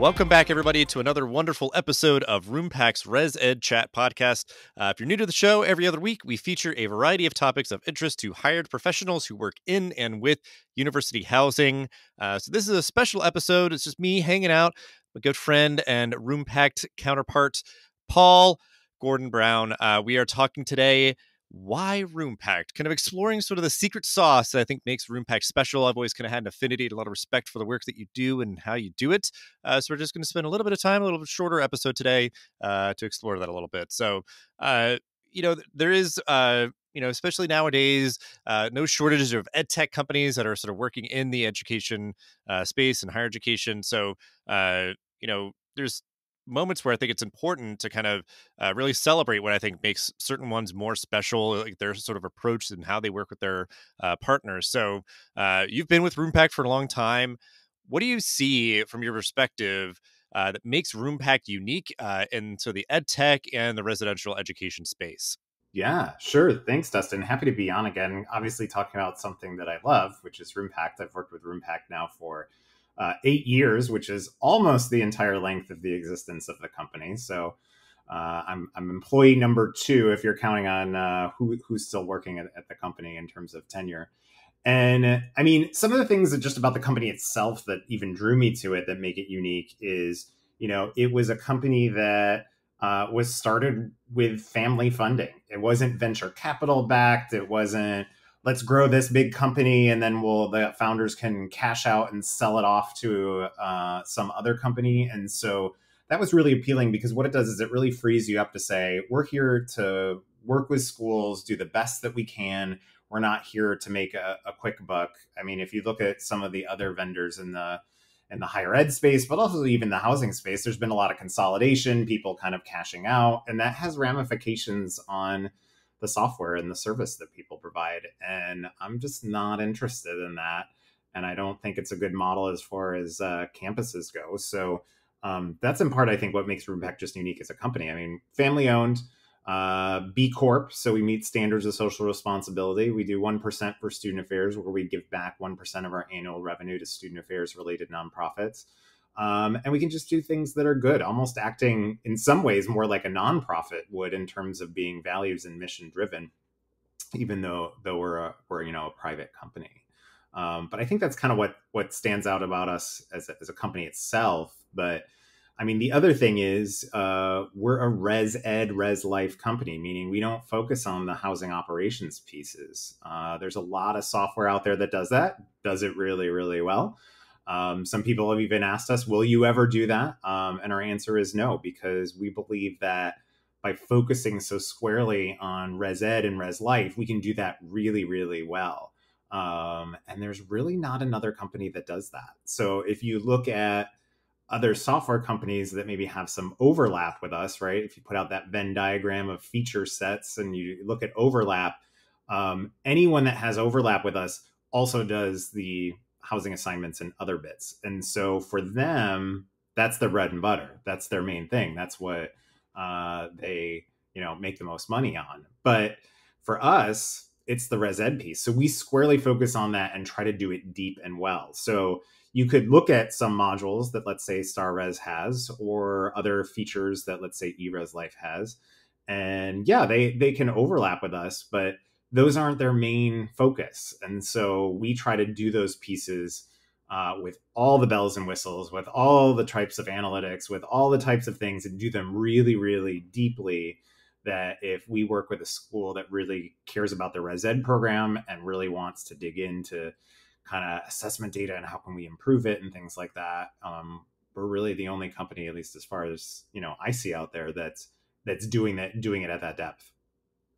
Welcome back, everybody, to another wonderful episode of Roompact's ResEdChat podcast. If you're new to the show, every other week we feature a variety of topics of interest to hired professionals who work in and with university housing. So this is a special episode. It's just me hanging out, my good friend and Roompact counterpart, Paul Gordon Brown. We are talking today why Roompact, kind of exploring sort of the secret sauce that I think makes Roompact special. I've always kind of had an affinity and a lot of respect for the work that you do and how you do it. So we're just going to spend a little bit of time, a little bit shorter episode today to explore that a little bit. So, there is, especially nowadays, no shortages of ed tech companies that are sort of working in the education space and higher education. So, there's moments where I think it's important to kind of really celebrate what I think makes certain ones more special, like their sort of approach and how they work with their partners. So you've been with Roompact for a long time. What do you see from your perspective that makes Roompact unique into the ed tech and the residential education space? Yeah, sure. Thanks, Dustin. Happy to be on again. Obviously, talking about something that I love, which is Roompact. I've worked with Roompact now for 8 years, which is almost the entire length of the existence of the company. So I'm employee number 2 if you're counting on who's still working at the company in terms of tenure. And I mean, some of the things that just about the company itself that even drew me to it that make it unique is, it was a company that was started with family funding. It wasn't venture capital backed. It wasn't, let's grow this big company and then the founders can cash out and sell it off to some other company. And so that was really appealing because what it does is it really frees you up to say, we're here to work with schools, do the best that we can. We're not here to make a quick buck. I mean, if you look at some of the other vendors in the higher ed space, but also even the housing space, there's been a lot of consolidation, people kind of cashing out, and that has ramifications on the software and the service that people provide. And I'm just not interested in that. And I don't think it's a good model as far as campuses go. So that's in part, I think, what makes Roompact just unique as a company. I mean, family owned, B Corp. So we meet standards of social responsibility. We do 1% for student affairs, where we give back 1% of our annual revenue to student affairs related nonprofits. And we can just do things that are good, almost acting in some ways more like a nonprofit would in terms of being values and mission driven, even though we're a private company. But I think that's kind of what stands out about us as a company itself. But I mean, the other thing is we're a res ed, res life company, meaning we don't focus on the housing operations pieces. There's a lot of software out there that does it really, really well. Some people have even asked us, will you ever do that? And our answer is no, because we believe that by focusing so squarely on res ed and res life, we can do that really, really well. And there's really not another company that does that. So if you look at other software companies that maybe have some overlap with us, right? If you put out that Venn diagram of feature sets and you look at overlap, anyone that has overlap with us also does the housing assignments and other bits. And so for them, that's their bread and butter. That's their main thing. That's what they, make the most money on. But for us, it's the res ed piece. So we squarely focus on that and try to do it deep and well. So you could look at some modules that, let's say, StarRes has, or other features that, let's say, eResLife has. And yeah, they can overlap with us, but those aren't their main focus. And so we try to do those pieces with all the bells and whistles, with all the types of analytics, with all the types of things, and do them really, really deeply. That if we work with a school that really cares about the res ed program and really wants to dig into kind of assessment data and how can we improve it and things like that, we're really the only company, at least as far as I see out there, that's doing it at that depth.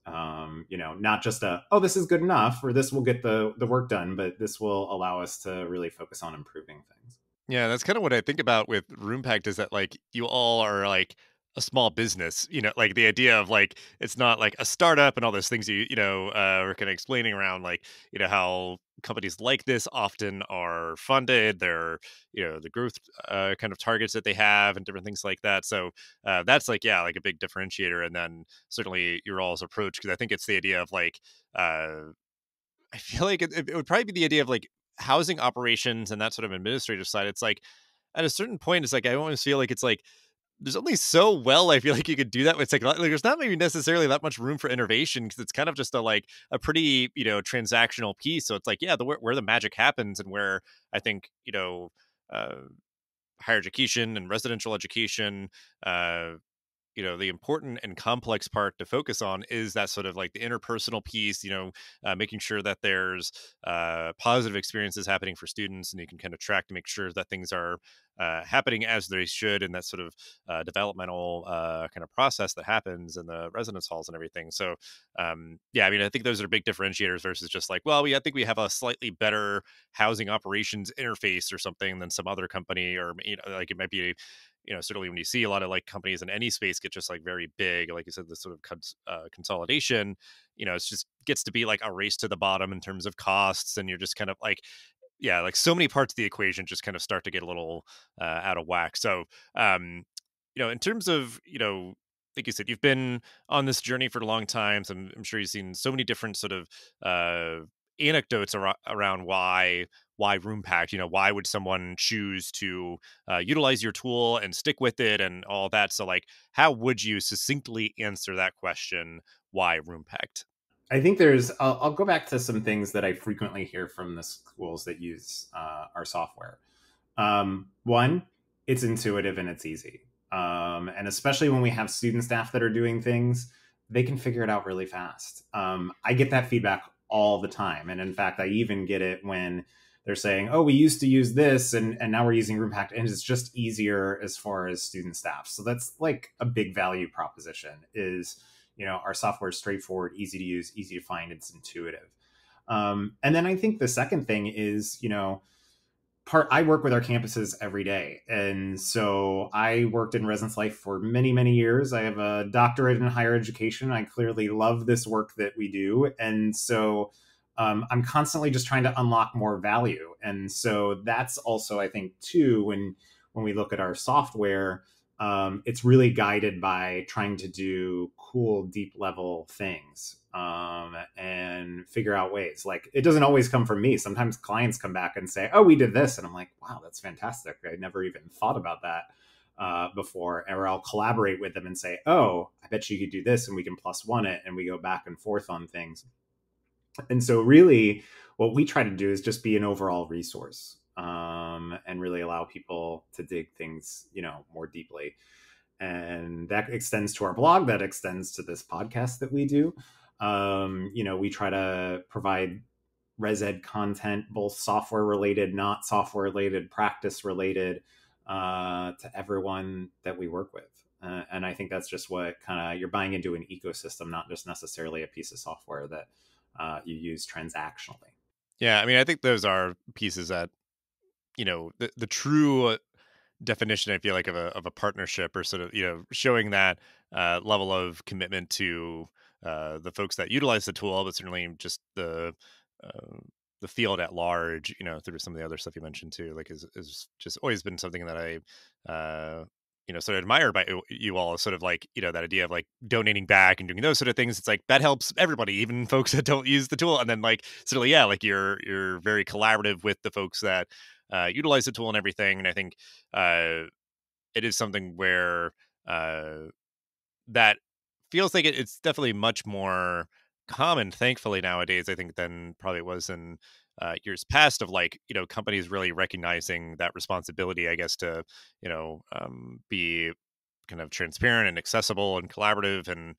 Not just this is good enough, or this will get the work done, but this will allow us to really focus on improving things. Yeah, that's kind of what I think about with Roompact is that like you all are like a small business, like the idea of like it's not like a startup and all those things we're kind of explaining around like how companies like this often are funded, their the growth kind of targets that they have and different things like that. So that's like like a big differentiator, and then certainly your all's approach, because I think it's the idea of like I feel like it would probably be the idea of like housing operations and that sort of administrative side. It's like at a certain point, it's like I always feel like it's like there's only so well I feel like you could do that with technology. Like, there's not maybe necessarily that much room for innovation because it's kind of just a like a pretty transactional piece. So it's like yeah, where the magic happens and where I think uh, higher education and residential education uh, the important and complex part to focus on is that sort of like the interpersonal piece, making sure that there's positive experiences happening for students and you can kind of track to make sure that things are happening as they should in that sort of developmental kind of process that happens in the residence halls and everything. So yeah, I mean, I think those are big differentiators versus just like, well, I think we have a slightly better housing operations interface or something than some other company, or like it might be certainly when you see a lot of like companies in any space get just like very big, like you said, this sort of consolidation, it's just gets to be like a race to the bottom in terms of costs. And you're just kind of like, yeah, like so many parts of the equation just kind of start to get a little out of whack. So, in terms of, like you said, you've been on this journey for a long time. So I'm sure you've seen so many different sort of anecdotes around why Roompact, why would someone choose to utilize your tool and stick with it and all that. So like, how would you succinctly answer that question? Why Roompact? I think I'll go back to some things that I frequently hear from the schools that use our software. One, it's intuitive and it's easy. And especially when we have student staff that are doing things, they can figure it out really fast. I get that feedback all the time. And in fact, I even get it when they're saying, oh, we used to use this and now we're using Roompact, and it's just easier as far as student staff. So that's like a big value proposition is, our software is straightforward, easy to use, easy to find, it's intuitive. And then I think the second thing is, I work with our campuses every day. And so I worked in residence life for many, many years. I have a doctorate in higher education. I clearly love this work that we do. And so I'm constantly just trying to unlock more value. And so that's also, I think, too, when we look at our software, it's really guided by trying to do cool, deep level things and figure out ways. Like, it doesn't always come from me. Sometimes clients come back and say, oh, we did this. And I'm like, wow, that's fantastic. I never even thought about that before. Or I'll collaborate with them and say, oh, I bet you could do this, and we can +1 it, and we go back and forth on things. And so really what we try to do is just be an overall resource and really allow people to dig things, more deeply. And that extends to our blog, that extends to this podcast that we do. We try to provide res ed content, both software related, not software related, practice related, to everyone that we work with. And I think that's just what kind of you're buying into an ecosystem, not just necessarily a piece of software that you use transactionally. Yeah, I mean, I think those are pieces that the true definition I feel like of a partnership, or sort of showing that level of commitment to the folks that utilize the tool, but certainly just uh, the field at large, through some of the other stuff you mentioned too, like is just always been something that I sort of admired by you all, sort of like that idea of like donating back and doing those sort of things. It's like that helps everybody, even folks that don't use the tool. And then like sort of yeah, like you're very collaborative with the folks that utilize the tool and everything. And I think it is something where that feels like it's definitely much more common, thankfully, nowadays, I think, than probably it was in years past, of like, companies really recognizing that responsibility, I guess, to, be kind of transparent and accessible and collaborative and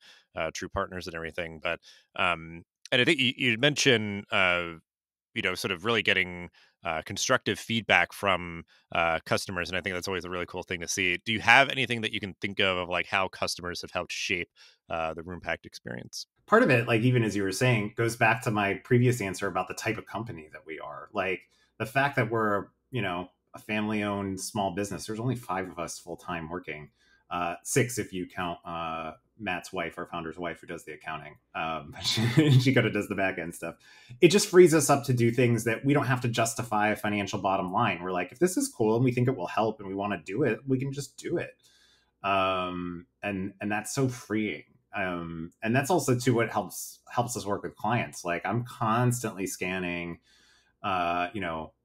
true partners and everything. But, and I think you mentioned, sort of really getting constructive feedback from customers, and I think that's always a really cool thing to see. Do you have anything that you can think of like how customers have helped shape the Roompact experience? Part of it, like even as you were saying, goes back to my previous answer about the type of company that we are. Like the fact that we're, a family owned small business. There's only 5 of us full time working, 6 if you count Matt's wife, our founder's wife, who does the accounting. She kind of does the back end stuff. It just frees us up to do things that we don't have to justify a financial bottom line. We're like, if this is cool and we think it will help and we want to do it, we can just do it. And that's so freeing. And that's also too what helps us work with clients. Like I'm constantly scanning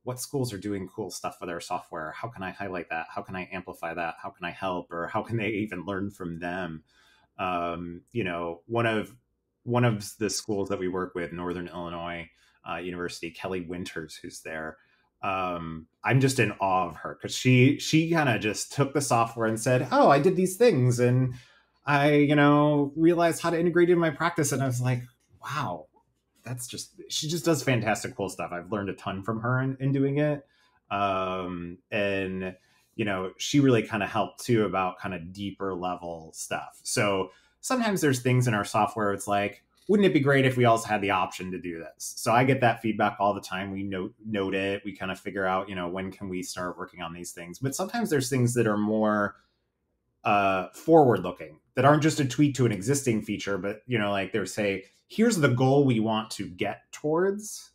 what schools are doing cool stuff with our software. How can I highlight that? How can I amplify that? How can I help? Or how can they even learn from them? One of the schools that we work with, Northern Illinois University, Kelly Winters, who's there. I'm just in awe of her because she kind of just took the software and said, "Oh, I did these things, and I realized how to integrate it in my practice." And I was like, "Wow, she just does fantastic, cool stuff." I've learned a ton from her in doing it, and she really kind of helped too about kind of deeper level stuff. So sometimes there's things in our software, it's like, wouldn't it be great if we also had the option to do this? So I get that feedback all the time. We note it. We kind of figure out, when can we start working on these things? But sometimes there's things that are more forward looking, that aren't just a tweak to an existing feature, but like they're say, here's the goal we want to get towards.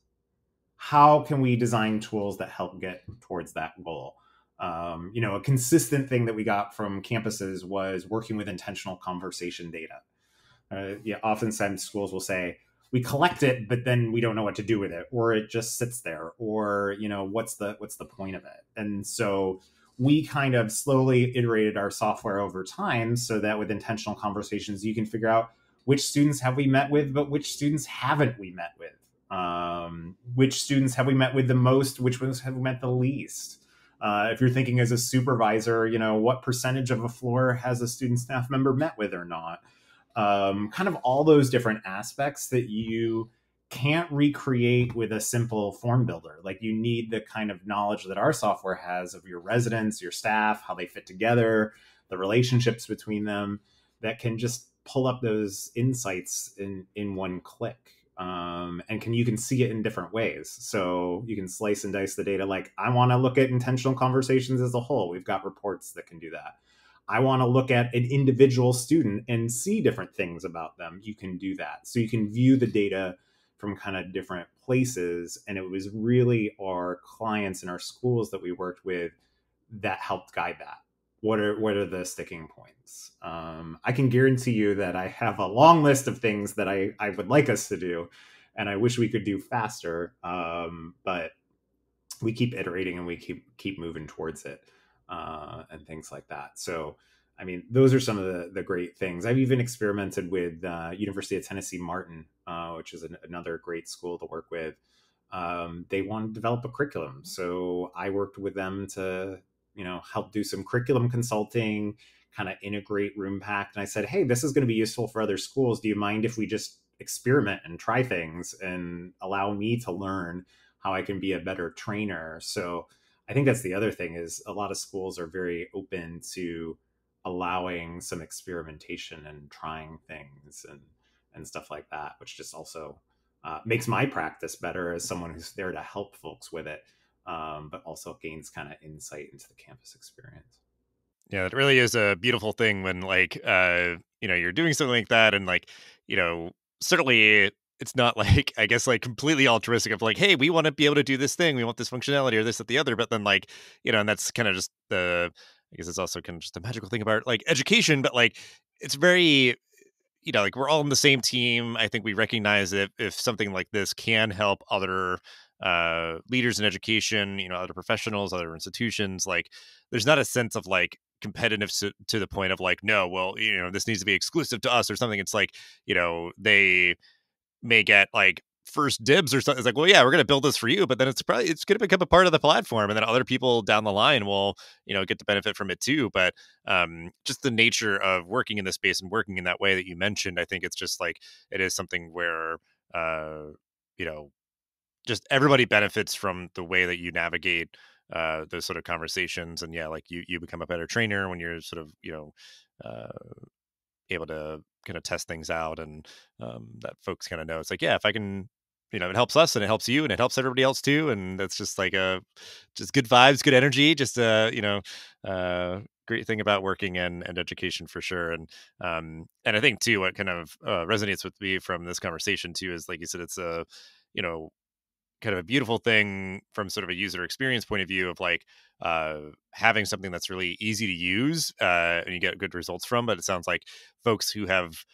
How can we design tools that help get towards that goal? A consistent thing that we got from campuses was working with intentional conversation data. Oftentimes schools will say, we collect it, but then we don't know what to do with it, or it just sits there, or what's the point of it? And so we kind of slowly iterated our software over time so that with intentional conversations, you can figure out which students have we met with, but which students haven't we met with? Which students have we met with the most? Which ones have we met the least? If you're thinking as a supervisor, what percentage of a floor has a student staff member met with or not? Kind of all those different aspects that you can't recreate with a simple form builder. Like, you need the kind of knowledge that our software has of your residents, your staff, how they fit together, the relationships between them, that can just pull up those insights in one click. And you can see it in different ways. So you can slice and dice the data. Like, I want to look at intentional conversations as a whole. We've got reports that can do that. I want to look at an individual student and see different things about them. You can do that. So you can view the data from kind of different places. And it was really our clients and our schools that we worked with that helped guide that. What are the sticking points? I can guarantee you that I have a long list of things that I would like us to do, and I wish we could do faster. But we keep iterating and we keep moving towards it, and things like that. So, I mean, those are some of the great things. I've even experimented with University of Tennessee Martin, which is another great school to work with. They want to develop a curriculum, so I worked with them to help do some curriculum consulting, kind of integrate Roompact. And I said, hey, this is going to be useful for other schools. Do you mind if we just experiment and try things and allow me to learn how I can be a better trainer? So I think that's the other thing, is a lot of schools are very open to allowing some experimentation and trying things and stuff like that, which just also makes my practice better as someone who's there to help folks with it, but also gains kind of insight into the campus experience. Yeah, it really is a beautiful thing when you're doing something like that, and certainly it's not like, I guess, like completely altruistic of like, hey, we want to be able to do this thing, we want this functionality or this at the other, but then and that's kind of just I guess it's also kind of just a magical thing about like education, but like it's very, like we're all in the same team. I think we recognize that if something like this can help other leaders in education, other professionals, other institutions, like there's not a sense of like competitive to the point of like, no, well, this needs to be exclusive to us or something. It's like, they may get like first dibs or something. It's like, well, yeah, we're going to build this for you, but then it's going to become a part of the platform, and then other people down the line will, get the benefit from it too. But just the nature of working in this space and working in that way that you mentioned, I think it's just like, it is something where, you know, just everybody benefits from the way that you navigate those sort of conversations. And yeah, like you become a better trainer when you're sort of, uh, able to kind of test things out, and that folks kind of know it's like, yeah, if I can, it helps us and it helps you and it helps everybody else too. And that's just like just good vibes, good energy, just great thing about working and education for sure. And I think too, what kind of resonates with me from this conversation too is, like you said, it's a, you know, kind of a beautiful thing from sort of a user experience point of view of like having something that's really easy to use and you get good results from. But it sounds like folks who have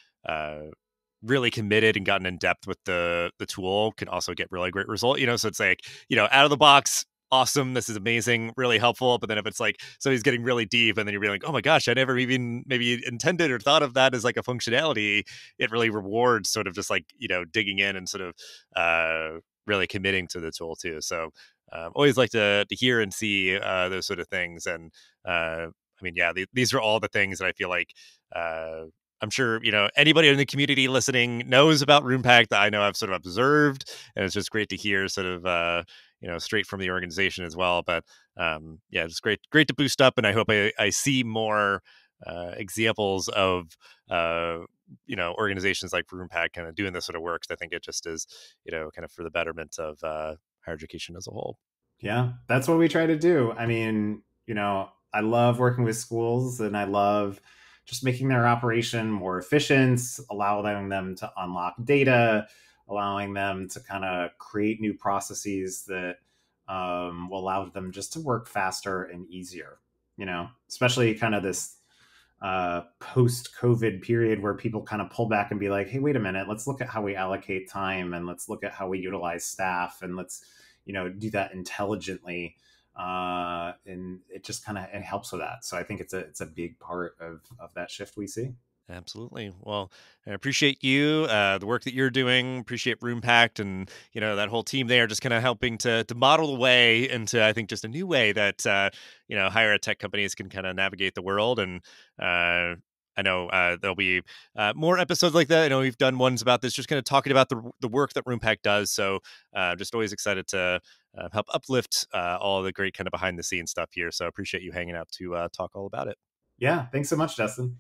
really committed and gotten in depth with the tool can also get really great result. So it's like, out of the box, awesome, this is amazing, really helpful. But then if it's like, so he's getting really deep, and then you're like, oh my gosh, I never even maybe intended or thought of that as like a functionality, it really rewards sort of just like, digging in and sort of really committing to the tool too. So always like to hear and see those sort of things. And I mean, yeah, these are all the things that I feel like I'm sure, anybody in the community listening knows about Roompact that I know I've sort of observed. And it's just great to hear sort of, straight from the organization as well. But yeah, it's great to boost up. And I hope I see more examples of, organizations like Roompact kind of doing this sort of work. 'Cause I think it just is, kind of for the betterment of higher education as a whole. Yeah, that's what we try to do. I mean, I love working with schools, and I love just making their operation more efficient, allowing them to unlock data, allowing them to kind of create new processes that will allow them just to work faster and easier, especially kind of this post COVID period where people kind of pull back and be like, hey, wait a minute, let's look at how we allocate time, and let's look at how we utilize staff, and let's, do that intelligently. And it just kind of it helps with that. So I think it's a big part of that shift we see. Absolutely. Well, I appreciate you, the work that you're doing. Appreciate Roompact and that whole team there, just kind of helping to model the way into, I think, just a new way that higher ed tech companies can kind of navigate the world. And I know there'll be more episodes like that. I know we've done ones about this, just kind of talking about the work that Roompact does. So just always excited to help uplift all the great kind of behind the scenes stuff here. So I appreciate you hanging out to talk all about it. Yeah, thanks so much, Dustin.